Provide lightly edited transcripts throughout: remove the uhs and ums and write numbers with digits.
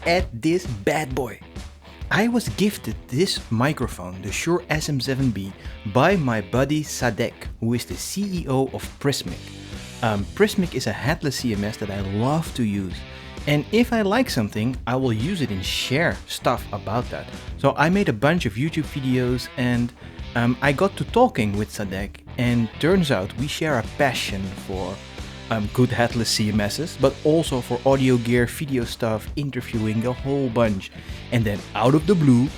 at this bad boy. I was gifted this microphone, the Shure SM7B, by my buddy Sadek, who is the CEO of Prismic. Prismic is a headless CMS that I love to use. And if I like something, I will use it and share stuff about that. So I made a bunch of YouTube videos and I got to talking with Sadek, and turns out we share a passion for good headless CMSs, but also for audio gear, video stuff, interviewing, a whole bunch. And then out of the blue,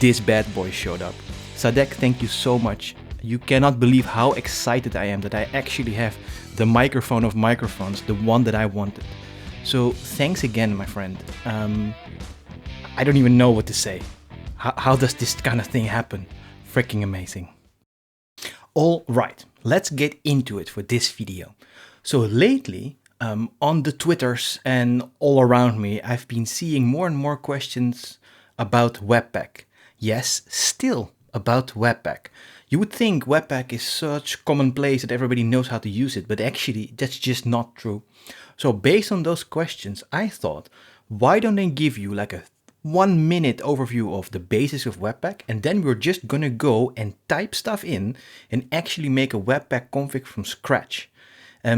this bad boy showed up. Sadek, thank you so much. You cannot believe how excited I am that I actually have the microphone of microphones, the one that I wanted. So thanks again, my friend. I don't even know what to say. How does this kind of thing happen? Freaking amazing. All right, let's get into it for this video. So lately, on the Twitters and all around me, I've been seeing more and more questions about Webpack. Yes, still about Webpack. You would think Webpack is such commonplace that everybody knows how to use it, but actually that's just not true. So based on those questions, I thought, why don't I give you like a 1-minute overview of the basics of Webpack, and then we're just gonna go and type stuff in and actually make a Webpack config from scratch.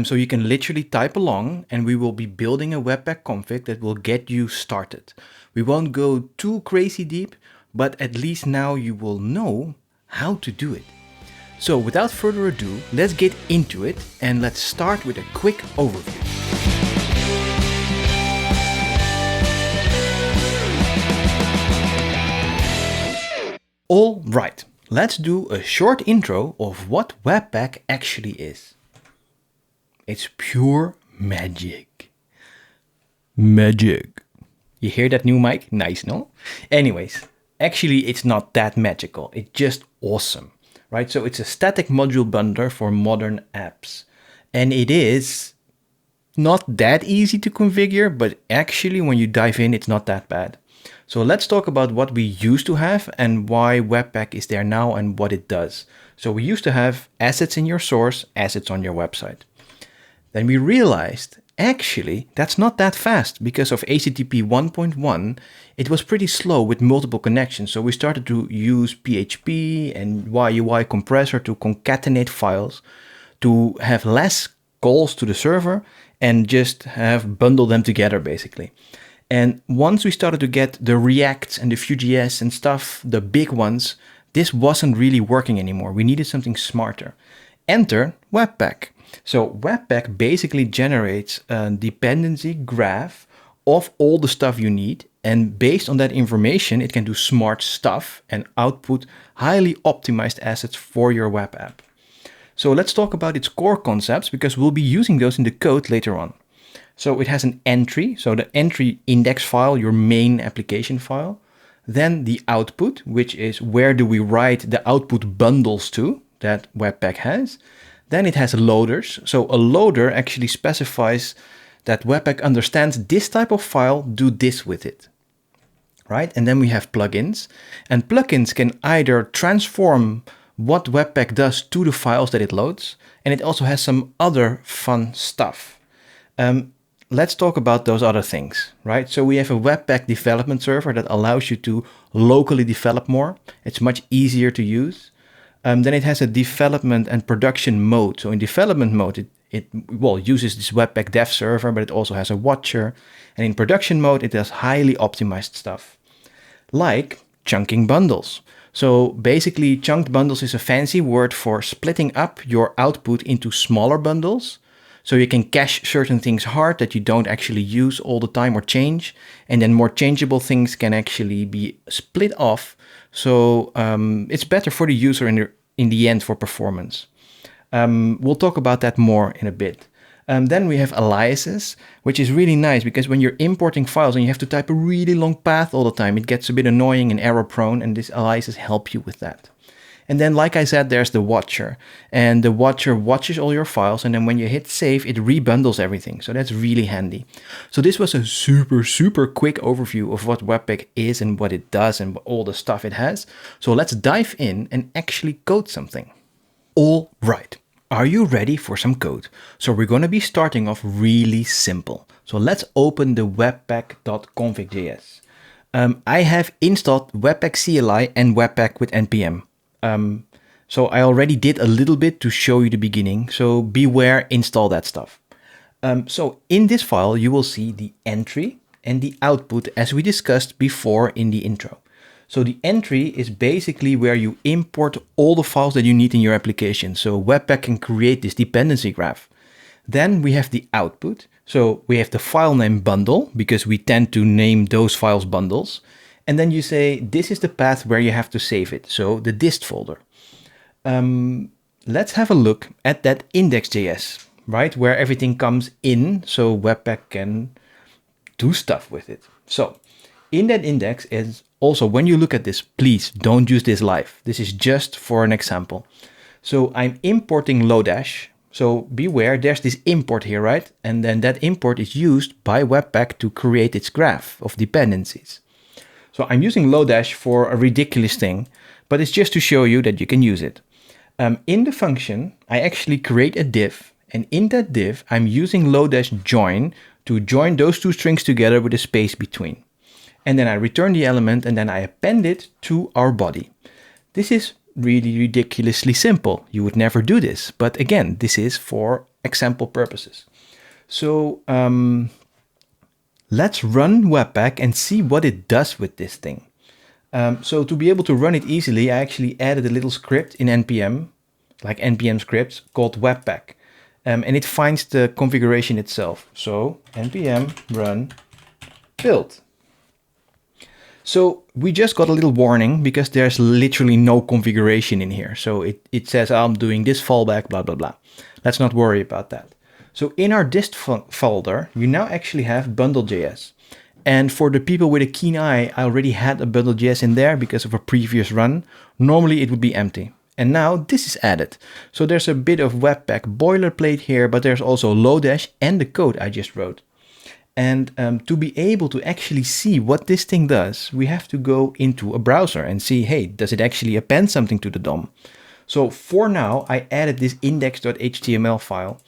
So you can literally type along and we will be building a Webpack config that will get you started. We won't go too crazy deep, but at least now you will know how to do it. So without further ado, let's get into it and let's start with a quick overview. All right, let's do a short intro of what Webpack actually is. It's pure magic. Magic. You hear that new mic? Nice, no? Anyways, actually it's not that magical. It's just awesome, right? So it's a static module bundler for modern apps. And it is not that easy to configure, but actually when you dive in, it's not that bad. So let's talk about what we used to have and why Webpack is there now and what it does. So we used to have assets in your source, assets on your website. Then we realized, actually, that's not that fast because of HTTP 1.1. It was pretty slow with multiple connections. So we started to use PHP and YUI compressor to concatenate files, to have less calls to the server and just have bundle them together basically. And once we started to get the React and the Vue.js and stuff, the big ones, this wasn't really working anymore. We needed something smarter. Enter Webpack. So Webpack basically generates a dependency graph of all the stuff you need. And based on that information, it can do smart stuff and output highly optimized assets for your web app. So let's talk about its core concepts because we'll be using those in the code later on. So it has an entry, so the entry index file, your main application file. Then the output, which is where do we write the output bundles to that Webpack has. Then it has loaders. So a loader actually specifies that Webpack understands this type of file, do this with it, right? And then we have plugins. And plugins can either transform what Webpack does to the files that it loads. And it also has some other fun stuff. Let's talk about those other things, right? So we have a Webpack development server that allows you to locally develop more. It's much easier to use. Then it has a development and production mode. So in development mode, it uses this Webpack dev server, but it also has a watcher. And in production mode, it does highly optimized stuff, like chunking bundles. So basically, chunked bundles is a fancy word for splitting up your output into smaller bundles. So you can cache certain things hard that you don't actually use all the time or change. And then more changeable things can actually be split off. So it's better for the user in the end for performance. We'll talk about that more in a bit. Then we have aliases, which is really nice because when you're importing files and you have to type a really long path all the time, it gets a bit annoying and error prone, and these aliases help you with that. And then, like I said, there's the watcher. And the watcher watches all your files, and then when you hit save, it rebundles everything. So that's really handy. So this was a super quick overview of what Webpack is and what it does and all the stuff it has. So let's dive in and actually code something. All right. Are you ready for some code? So we're going to be starting off really simple. So let's open the webpack.config.js. I have installed Webpack CLI and Webpack with npm. So I already did a little bit to show you the beginning. So beware, install that stuff. So in this file, you will see the entry and the output as we discussed before in the intro. So the entry is basically where you import all the files that you need in your application. So Webpack can create this dependency graph. Then we have the output. So we have the file name bundle because we tend to name those files bundles. And then you say, this is the path where you have to save it. So the dist folder. Let's have a look at that index.js, right? Where everything comes in so Webpack can do stuff with it. So in that index is also, when you look at this, please don't use this live. This is just for an example. So I'm importing Lodash. So beware, there's this import here, right? And then that import is used by Webpack to create its graph of dependencies. So I'm using Lodash for a ridiculous thing, but it's just to show you that you can use it. In the function, I actually create a div, and in that div, I'm using Lodash join to join those two strings together with a space between. And then I return the element and then I append it to our body. This is really ridiculously simple. You would never do this. But again, this is for example purposes. So let's run Webpack and see what it does with this thing. So to be able to run it easily, I actually added a little script in npm, like npm scripts, called Webpack. And it finds the configuration itself. So npm run build. So we just got a little warning because there's literally no configuration in here. So it says, I'm doing this fallback, blah, blah, blah. Let's not worry about that. So in our dist folder, you now actually have bundle.js. And for the people with a keen eye, I already had a bundle.js in there because of a previous run. Normally it would be empty. And now this is added. So there's a bit of Webpack boilerplate here, but there's also Lodash and the code I just wrote. And to be able to actually see what this thing does, we have to go into a browser and see, hey, does it actually append something to the DOM? So for now, I added this index.html file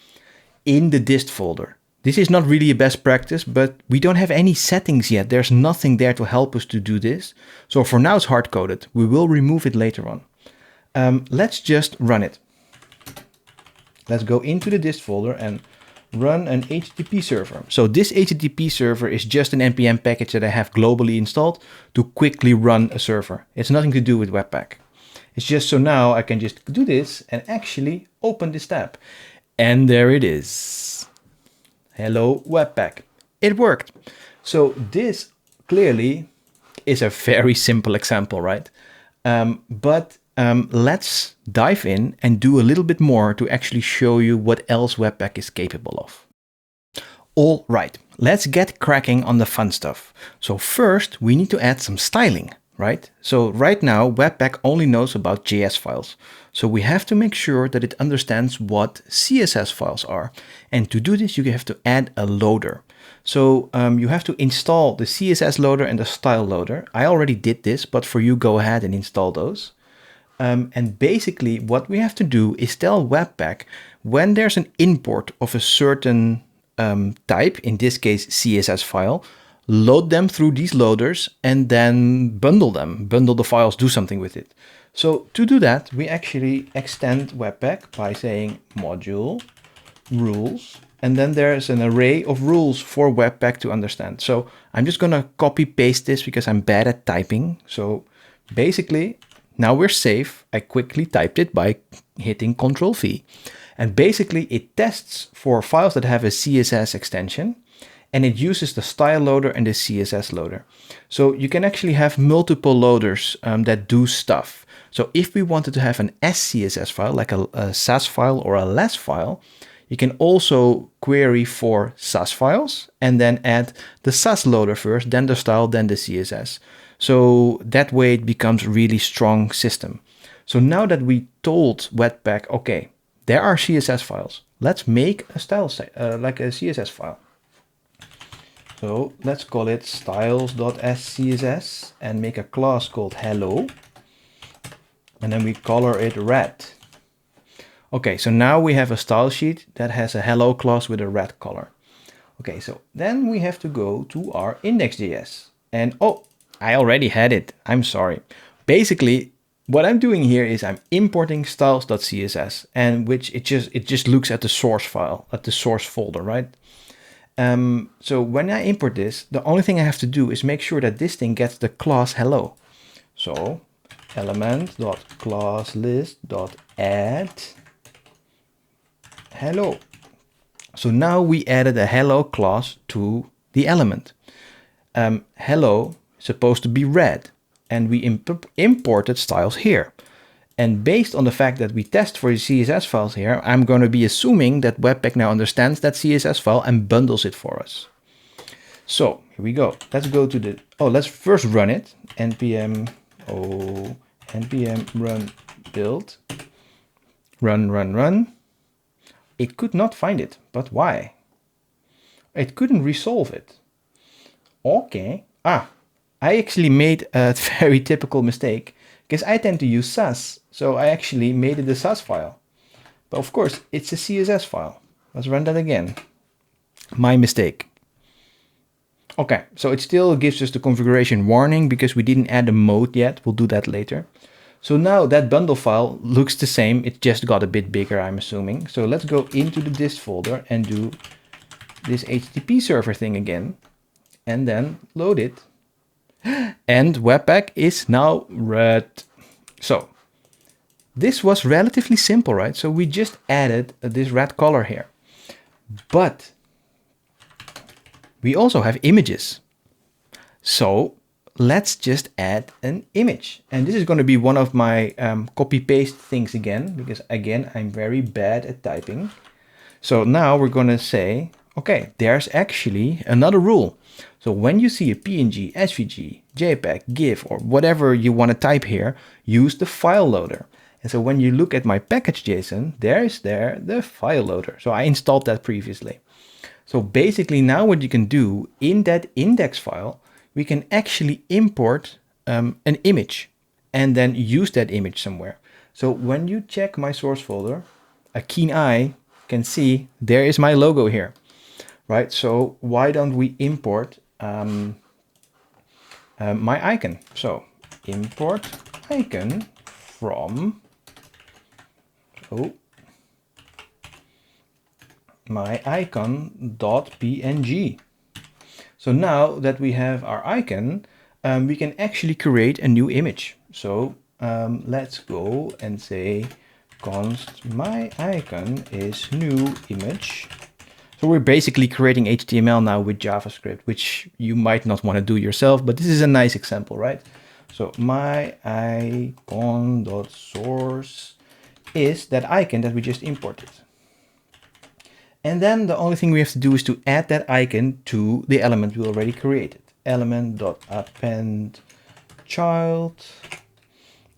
in the dist folder. This is not really a best practice, but we don't have any settings yet. There's nothing there to help us to do this. So for now, it's hard-coded. We will remove it later on. Let's just run it. Let's go into the dist folder and run an HTTP server. So this HTTP server is just an npm package that I have globally installed to quickly run a server. It's nothing to do with Webpack. It's just so now I can just do this and actually open this tab. And there it is. Hello, Webpack. It worked. So this clearly is a very simple example, right? But let's dive in and do a little bit more to actually show you what else Webpack is capable of. All right, let's get cracking on the fun stuff. So first, we need to add some styling, right? So right now, Webpack only knows about JS files. So we have to make sure that it understands what CSS files are. And to do this, you have to add a loader. So you have to install the CSS loader and the style loader. I already did this, but for you, go ahead and install those. And basically what we have to do is tell Webpack when there's an import of a certain type, in this case CSS file, load them through these loaders and then bundle them, bundle the files, do something with it. So to do that, we actually extend Webpack by saying module rules, and then there's an array of rules for Webpack to understand. So I'm just gonna copy paste this because I'm bad at typing. So basically, now we're safe. I quickly typed it by hitting Ctrl+V. And basically it tests for files that have a CSS extension, and it uses the style loader and the CSS loader. So you can actually have multiple loaders that do stuff. So if we wanted to have an SCSS file, like a SAS file or a LESS file, you can also query for SAS files and then add the SAS loader first, then the style, then the CSS. So that way it becomes a really strong system. So now that we told Webpack, okay, there are CSS files, let's make a style, like a CSS file. So let's call it styles.scss and make a class called hello. And then we color it red. Okay, so now we have a style sheet that has a hello clause with a red color. Okay, so then we have to go to our index.js. And oh, I already had it. I'm sorry. Basically, what I'm doing here is I'm importing styles.css, and which it just looks at the source file, at the source folder, right? So when I import this, the only thing I have to do is make sure that this thing gets the class hello. So element.classlist.add hello. So now we added a hello class to the element. Hello is supposed to be red, and we imported styles here. And based on the fact that we test for the CSS files here, I'm going to be assuming that Webpack now understands that CSS file and bundles it for us. So here we go. Let's go to the, let's first run it. npm run build, run. It could not find it, but why? It couldn't resolve it. Okay. I actually made a very typical mistake because I tend to use Sass. So I actually made it a Sass file. But of course, it's a CSS file. Let's run that again. My mistake. Okay, so it still gives us the configuration warning because we didn't add a mode yet. We'll do that later. So now that bundle file looks the same. It just got a bit bigger, I'm assuming. So let's go into the dist folder and do this HTTP server thing again. And then load it. And Webpack is now red. So this was relatively simple, right? So we just added this red color here. But we also have images. So let's just add an image. And this is going to be one of my copy-paste things again, because again, I'm very bad at typing. So now we're going to say, okay, there's actually another rule. So when you see a PNG, SVG, JPEG, GIF, or whatever you want to type here, use the file loader. And so when you look at my package.json, there's the file loader. So I installed that previously. So basically now what you can do in that index file, we can actually import an image and then use that image somewhere. So when you check my source folder, a keen eye can see there is my logo here, right? So why don't we import my icon? So import icon from my icon.png. So now that we have our icon, we can actually create a new image. So let's go and say const my icon is new image. So we're basically creating HTML now with JavaScript, which you might not want to do yourself, but this is a nice example, right? So my icon.source is that icon that we just imported. And then the only thing we have to do is to add that icon to the element we already created. Element.append child.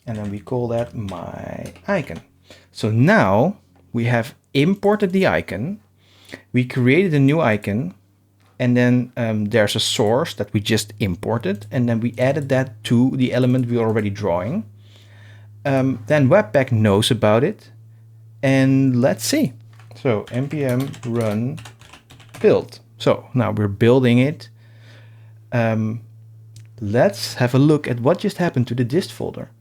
And then we call that my icon. So now we have imported the icon. We created a new icon. And then there's a source that we just imported. And then we added that to the element we're already drawing. Then Webpack knows about it. And let's see. So npm run build. So now we're building it. Let's have a look at what just happened to the dist folder.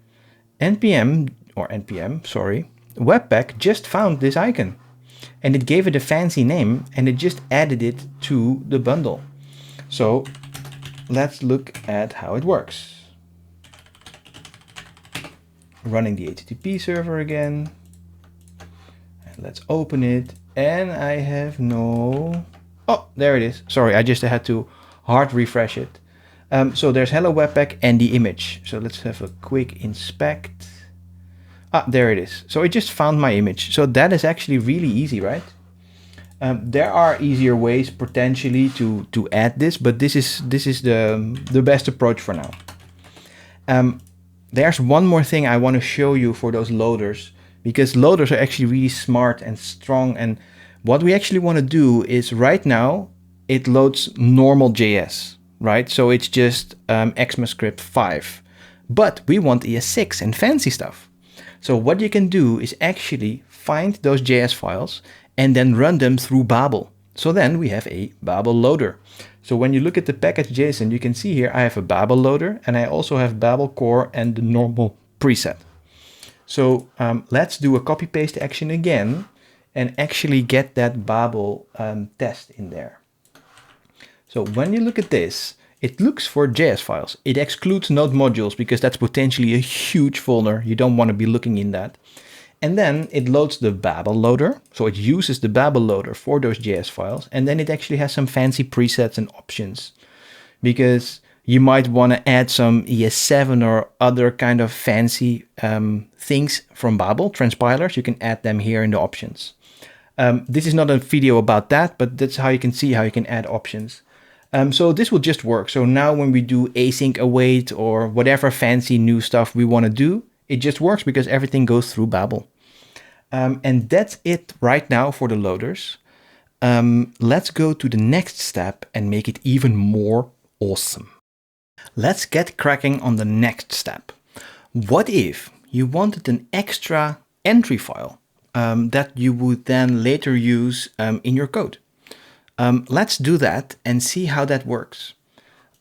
Webpack just found this icon and it gave it a fancy name and it just added it to the bundle. So let's look at how it works. Running the HTTP server again. Let's open it, and I have no... Oh, there it is. Sorry, I just had to hard refresh it. So there's hello Webpack and the image. So let's have a quick inspect. There it is. So it just found my image. So that is actually really easy, right? There are easier ways potentially to add this, but this is the best approach for now. There's one more thing I want to show you for those loaders, because loaders are actually really smart and strong. And what we actually want to do is right now, it loads normal JS, right? So it's just ECMAScript 5, but we want ES6 and fancy stuff. So what you can do is actually find those JS files and then run them through Babel. So then we have a Babel loader. So when you look at the package.json, you can see here I have a Babel loader and I also have Babel core and the normal preset. So let's do a copy paste action again and actually get that Babel test in there. So when you look at this, it looks for JS files. It excludes node modules because that's potentially a huge folder. You don't want to be looking in that. And then it loads the Babel loader. So it uses the Babel loader for those JS files. And then it actually has some fancy presets and options because you might want to add some ES7 or other kind of fancy things from Babel, transpilers. You can add them here in the options. This is not a video about that, but that's how you can see how you can add options. So this will just work. So now when we do async await or whatever fancy new stuff we want to do, it just works because everything goes through Babel. And that's it right now for the loaders. Let's go to the next step and make it even more awesome. Let's get cracking on the next step. What if you wanted an extra entry file that you would then later use in your code? Let's do that and see how that works.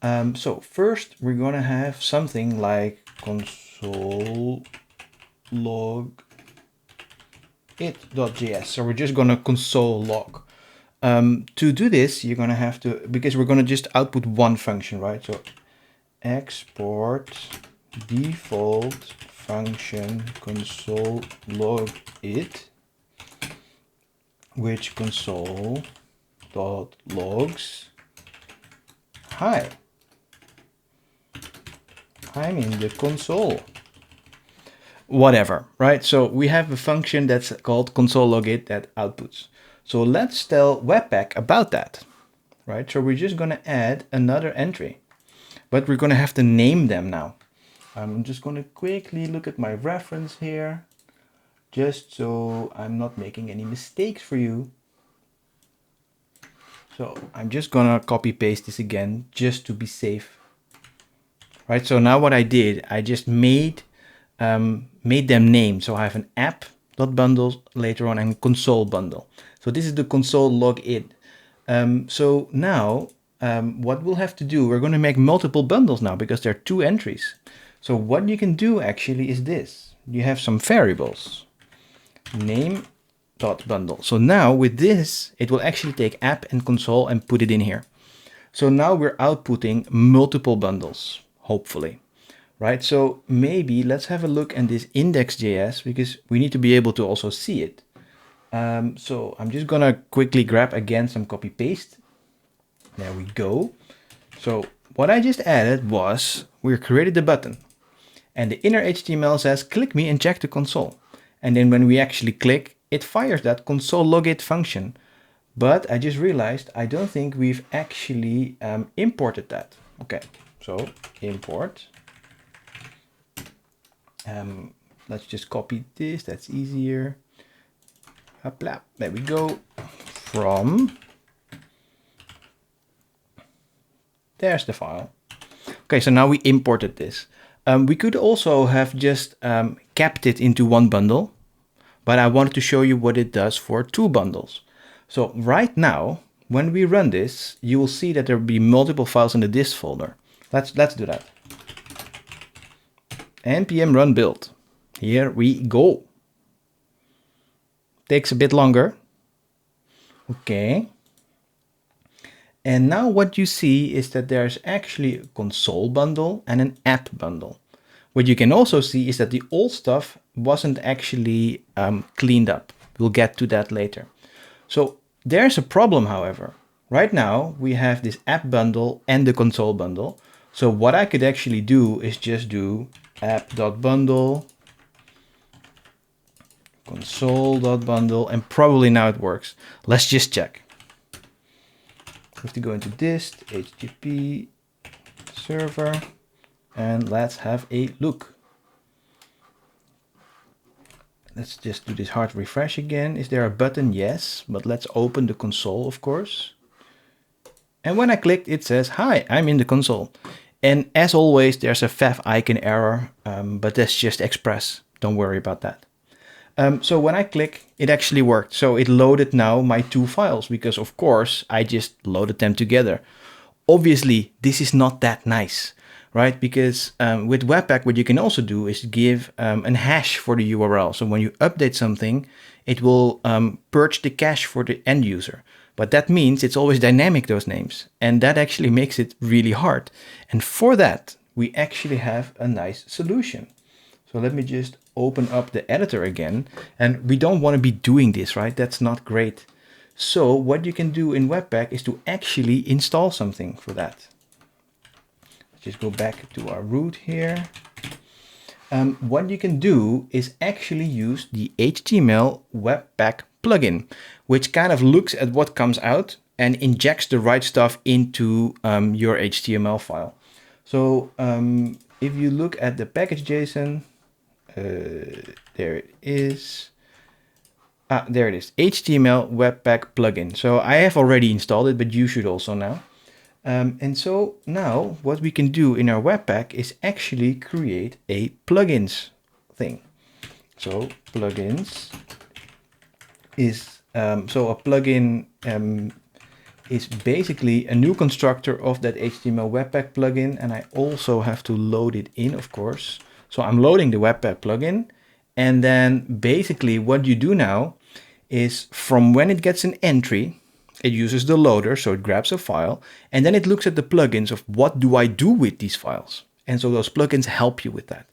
So first we're going to have something like console log it.js. So we're just going to console log. To do this, you're going to have to, because we're going to just output one function, right? So export default function console log it, which console dot logs hi, I'm in the console, whatever, right? So we have a function that's called console log it that outputs. So let's tell Webpack about that, right? So we're just going to add another entry, but we're going to have to name them now. I'm just going to quickly look at my reference here, just so I'm not making any mistakes for you. So I'm just gonna copy paste this again just to be safe. Right, so now what I did, I just made them named. So I have an app.bundle later on and console bundle. So this is the console log it. So now what we'll have to do, we're gonna make multiple bundles now because there are two entries. So what you can do actually is this. You have some variables, name bundle. So now with this, it will actually take app and console and put it in here. So now we're outputting multiple bundles, hopefully, right? So maybe let's have a look at this index.js because we need to be able to also see it. So I'm just gonna quickly grab again some copy paste. There we go. So what I just added was we created the button and the inner HTML says click me and check the console. And then when we actually click, it fires that console log it function. But I just realized I don't think we've actually imported that. Okay, so import. Let's just copy this, that's easier. Hopla, there we go. From, there's the file. Okay, so now we imported this. We could also have just capped it into one bundle, but I wanted to show you what it does for two bundles. So right now, when we run this, you will see that there will be multiple files in the dist folder. Let's do that. npm run build. Here we go. Takes a bit longer. Okay. And now what you see is that there's actually a console bundle and an app bundle. What you can also see is that the old stuff wasn't actually cleaned up. We'll get to that later. So there's a problem, however. Right now we have this app bundle and the console bundle. So what I could actually do is just do app.bundle, console.bundle, and probably now it works. Let's just check. We have to go into dist, HTTP server, and let's have a look. Let's just do this hard refresh again. Is there a button? Yes, but let's open the console, of course. And when I clicked, it says, hi, I'm in the console. And as always, there's a fav icon error, but that's just Express. Don't worry about that. So when I click, it actually worked. So it loaded now my two files because of course I just loaded them together. Obviously, this is not that nice, right? Because with Webpack, what you can also do is give a hash for the URL. So when you update something, it will purge the cache for the end user. But that means it's always dynamic, those names. And that actually makes it really hard. And for that, we actually have a nice solution. So let me just open up the editor again. And we don't want to be doing this, right? That's not great. So what you can do in Webpack is to actually install something for that. Let's just go back to our root here. What you can do is actually use the HTML Webpack plugin, which kind of looks at what comes out and injects the right stuff into your HTML file. So if you look at the package.json, there it is. There it is, HTML Webpack plugin. So I have already installed it, but you should also now. And so now what we can do in our Webpack is actually create a plugins thing. So plugins is, so a plugin is basically a new constructor of that HTML Webpack plugin. And I also have to load it in, of course. So I'm loading the Webpack plugin. And then basically what you do now is from when it gets an entry, it uses the loader, so it grabs a file, and then it looks at the plugins of what do I do with these files. And so those plugins help you with that.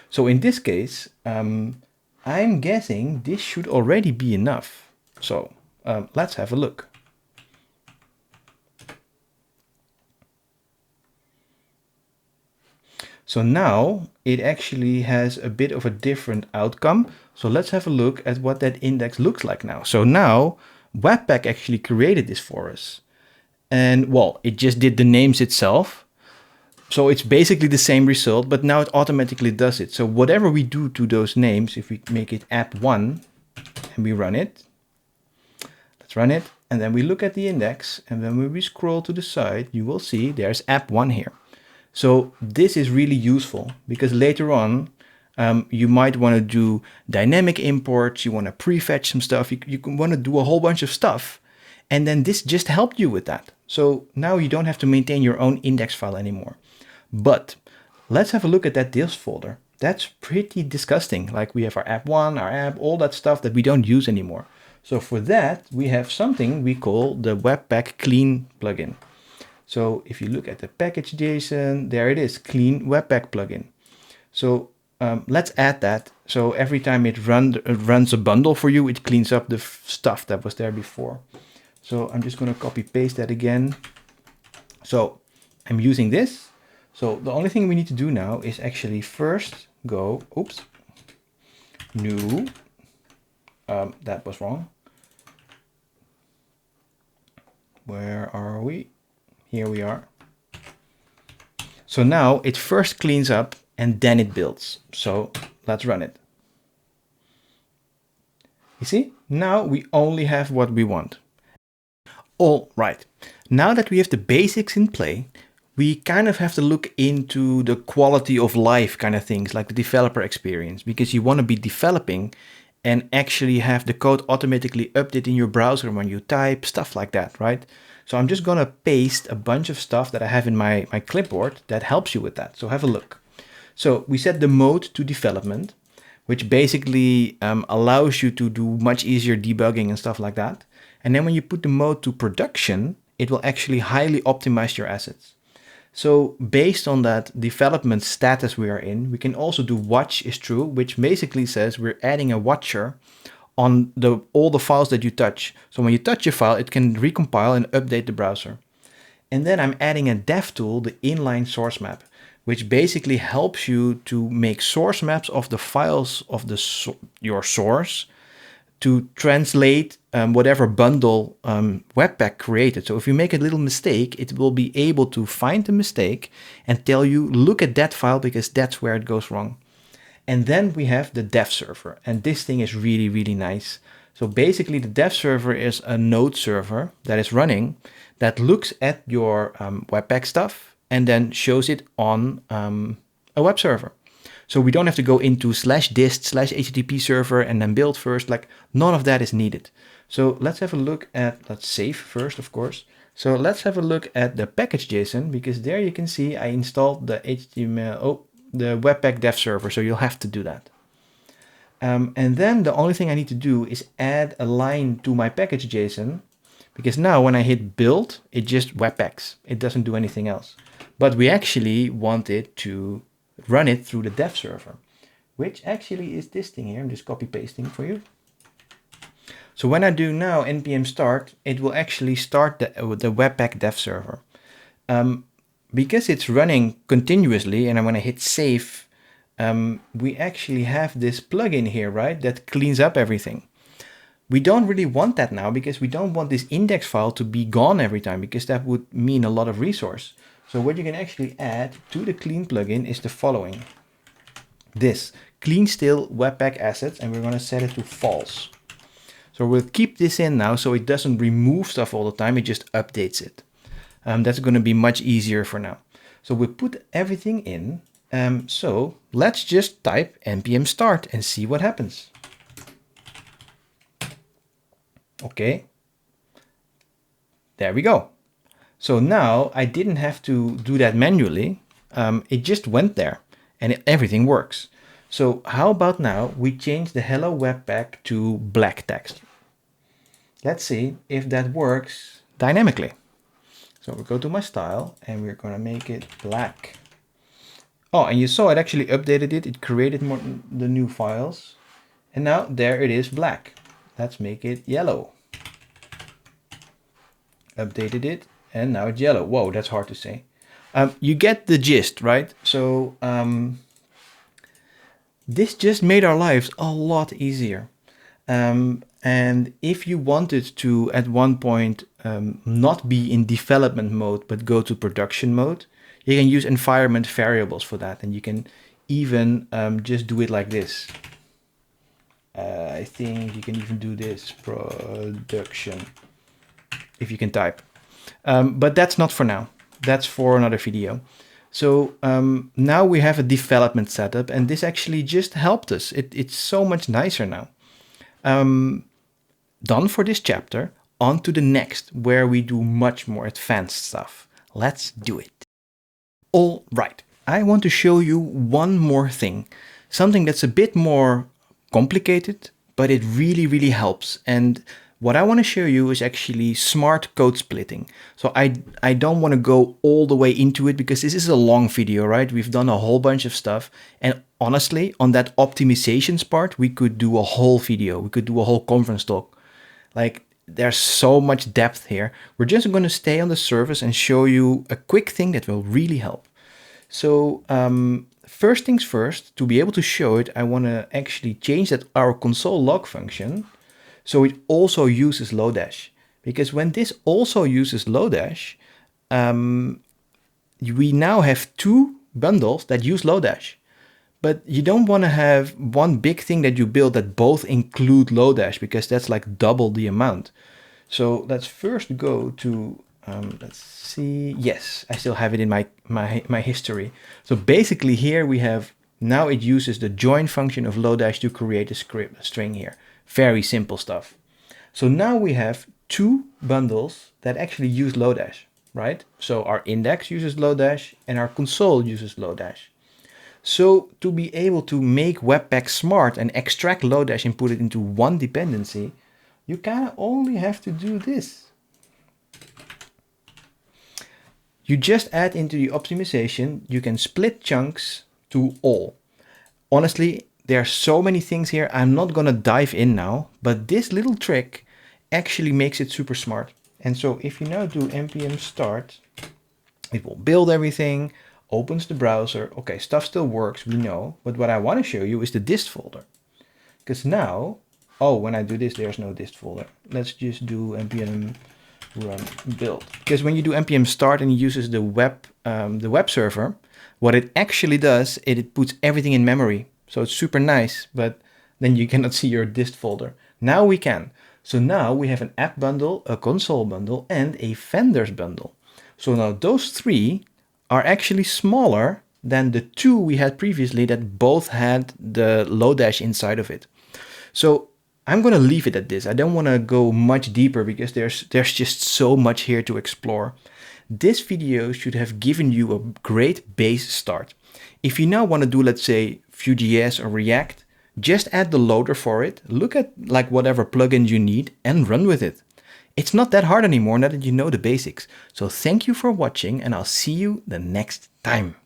So in this case, I'm guessing this should already be enough. So let's have a look. So now it actually has a bit of a different outcome. So let's have a look at what that index looks like now. So now Webpack actually created this for us. And well, it just did the names itself. So it's basically the same result, but now it automatically does it. So whatever we do to those names, if we make it app1 and we run it, let's run it. And then we look at the index, and then when we scroll to the side, you will see there's app1 here. So this is really useful because later on, you might want to do dynamic imports, you want to prefetch some stuff, you want to do a whole bunch of stuff. And then this just helped you with that. So now you don't have to maintain your own index file anymore. But let's have a look at that deals folder. That's pretty disgusting. Like we have our app1, our app, all that stuff that we don't use anymore. So for that, we have something we call the Webpack clean plugin. So if you look at the package.json, there it is, clean Webpack plugin. So let's add that. So every time it runs a bundle for you, it cleans up the stuff that was there before. So I'm just going to copy paste that again. So I'm using this. So the only thing we need to do now is actually first go, oops, new, that was wrong. Where are we? Here we are. So now it first cleans up and then it builds. So let's run it. You see, now we only have what we want. All right, now that we have the basics in play, we kind of have to look into the quality of life kind of things, like the developer experience, because you want to be developing and actually have the code automatically update in your browser when you type, stuff like that, right? So I'm just going to paste a bunch of stuff that I have in my clipboard that helps you with that. So have a look. So we set the mode to development, which basically allows you to do much easier debugging and stuff like that. And then when you put the mode to production, it will actually highly optimize your assets. So based on that development status we are in, we can also do watch is true, which basically says we're adding a watcher on all the files that you touch. So when you touch a file, it can recompile and update the browser. And then I'm adding a dev tool, the inline source map, which basically helps you to make source maps of the files of your source to translate whatever bundle Webpack created. So if you make a little mistake, it will be able to find the mistake and tell you, look at that file because that's where it goes wrong. And then we have the dev server, and this thing is really, really nice. So basically the dev server is a node server that is running that looks at your Webpack stuff and then shows it on a web server. So we don't have to go into /dist/http server and then build first. Like none of that is needed. So let's have a look at, let's save first, of course. So let's have a look at the package.json, because there you can see I installed the HTML, the Webpack dev server. So you'll have to do that. And then the only thing I need to do is add a line to my package.json, because now when I hit build, it just webpacks. It doesn't do anything else. But we actually want it to run it through the dev server, which actually is this thing here. I'm just copy pasting for you. So when I do now npm start, it will actually start the Webpack dev server. Because it's running continuously, and when I hit save, we actually have this plugin here, right, that cleans up everything. We don't really want that now, because we don't want this index file to be gone every time, because that would mean a lot of resource. So what you can actually add to the clean plugin is the following. This clean still Webpack assets, and we're going to set it to false. So we'll keep this in now, so it doesn't remove stuff all the time, it just updates it. That's going to be much easier for now. So we'll put everything in. So let's just type npm start and see what happens. Okay, there we go. So now I didn't have to do that manually. It just went there and everything works. So how about now we change the hello Webpack to black text. Let's see if that works dynamically. So we'll go to my style and we're going to make it black. Oh, and you saw it actually updated it. It created the new files. And now there it is black. Let's make it yellow. Updated it and now it's yellow. Whoa, that's hard to say. You get the gist, right? So this just made our lives a lot easier. And if you wanted to at one point not be in development mode but go to production mode, you can use environment variables for that, and you can even just do it like this. I think you can even do this, production, if you can type. But that's not for now. That's for another video. So now we have a development setup, and this actually just helped us. It's so much nicer now. Done for this chapter. On to the next, where we do much more advanced stuff. Let's do it. All right, I want to show you one more thing. Something that's a bit more complicated, but it really, really helps. And what I want to show you is actually smart code splitting. So I don't want to go all the way into it, because this is a long video, right? We've done a whole bunch of stuff. And honestly, on that optimizations part, we could do a whole video. We could do a whole conference talk. Like, there's so much depth here. We're just going to stay on the surface and show you a quick thing that will really help. So first things first, to be able to show it, I want to actually change that our console log function so it also uses Lodash. Because when this also uses Lodash, we now have two bundles that use Lodash. But you don't want to have one big thing that you build that both include Lodash, because that's like double the amount. So let's first go to, let's see. Yes, I still have it in my history. So basically here we have, now it uses the join function of Lodash to create a string here. Very simple stuff. So now we have two bundles that actually use Lodash, right? So our index uses Lodash and our console uses Lodash. So to be able to make Webpack smart and extract Lodash and put it into one dependency, you kind of only have to do this. You just add into the optimization, you can split chunks to all. Honestly, there are so many things here. I'm not going to dive in now, but this little trick actually makes it super smart. And so if you now do npm start, it will build everything, opens the browser. Okay, stuff still works, we know. But what I want to show you is the dist folder. Because now, oh, when I do this, there's no dist folder. Let's just do npm run build. Because when you do npm start and it uses the web server, what it actually does, it puts everything in memory. So it's super nice, but then you cannot see your dist folder. Now we can. So now we have an app bundle, a console bundle, and a vendors bundle. So now those three are actually smaller than the two we had previously that both had the Lodash inside of it. So I'm going to leave it at this. I don't want to go much deeper because there's just so much here to explore. This video should have given you a great base start. If you now want to do, let's say, Vue.js or React, just add the loader for it, look at like whatever plugin you need and run with it. It's not that hard anymore now that you know the basics. So thank you for watching and I'll see you the next time.